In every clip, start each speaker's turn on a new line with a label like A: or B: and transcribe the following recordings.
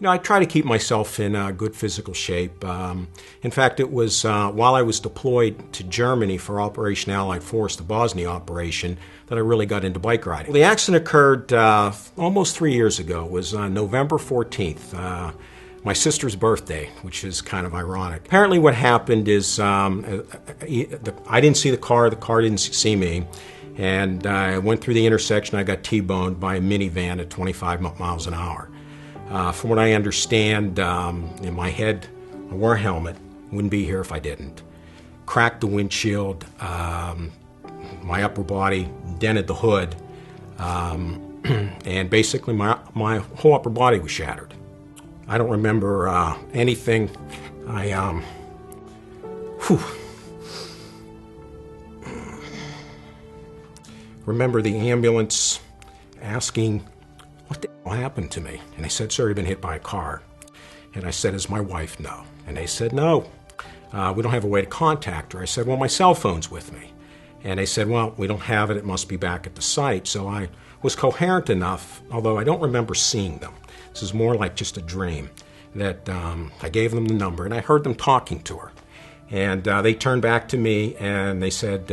A: I try to keep myself in good physical shape. In fact, it was while I was deployed to Germany for Operation Allied Force, the Bosnia operation, that I really got into bike riding. Well, the accident occurred almost 3 years ago. It was November 14th, my sister's birthday, which is kind of ironic. Apparently what happened is I didn't see the car didn't see me, and I went through the intersection. I got T-boned by a minivan at 25 miles an hour. From what I understand, in my head, I wore a helmet. Wouldn't be here if I didn't. Cracked the windshield. My upper body dented the hood. And basically my whole upper body was shattered. I don't remember anything. Remember the ambulance asking, "What the hell happened to me?" And I said, "Sir, you've been hit by a car." And I said, "Is my wife?" "No." And they said, "No, we don't have a way to contact her." I said, "Well, my cell phone's with me." And they said, "Well, we don't have it. It must be back at the site." So I was coherent enough, although I don't remember seeing them. This is more like just a dream, that I gave them the number, and I heard them talking to her. And they turned back to me, and they said,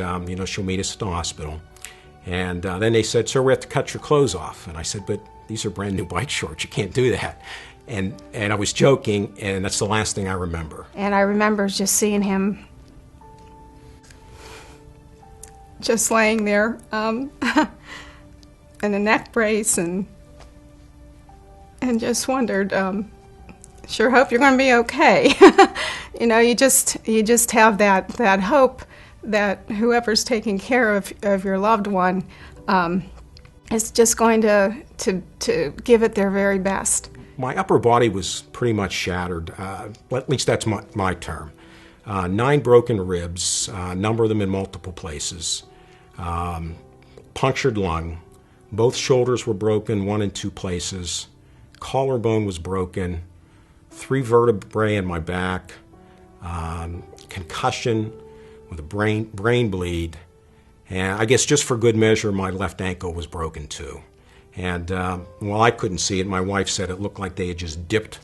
A: she'll meet us at the hospital. And then they said, "Sir, we have to cut your clothes off." And I said, "But these are brand new bike shorts. You can't do that." And I was joking, and that's the last thing I remember.
B: And I remember just seeing him just laying there in a neck brace, and just wondered, sure hope you're going to be okay. You just have that hope that whoever's taking care of your loved one is just going to give it their very best.
A: My upper body was pretty much shattered, at least that's my term. 9 broken ribs, a number of them in multiple places, punctured lung, both shoulders were broken, 1 in 2 places, collarbone was broken, 3 vertebrae in my back, concussion with a brain bleed, and I guess just for good measure, my left ankle was broken too. And while I couldn't see it, my wife said it looked like they had just dipped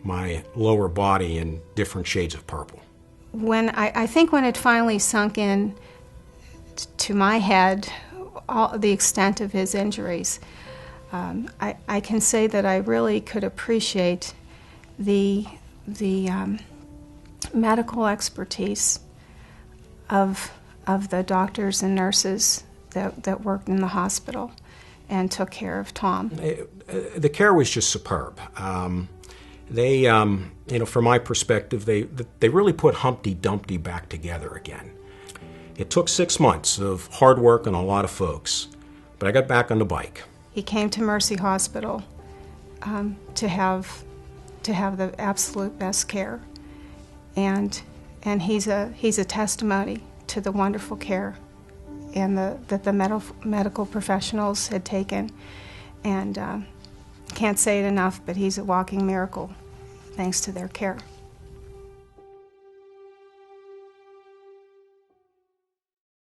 A: my lower body in different shades of purple.
B: I think when it finally sunk in to my head, the extent of his injuries, I can say that I really could appreciate the medical expertise of the doctors and nurses that worked in the hospital and took care of Tom.
A: The care was just superb. They, from my perspective, they really put Humpty Dumpty back together again. It took 6 months of hard work and a lot of folks, but I got back on the bike.
B: He came to Mercy Hospital to have the absolute best care, and he's a testimony to the wonderful care and that the medical professionals had taken, and can't say it enough, but he's a walking miracle thanks to their care.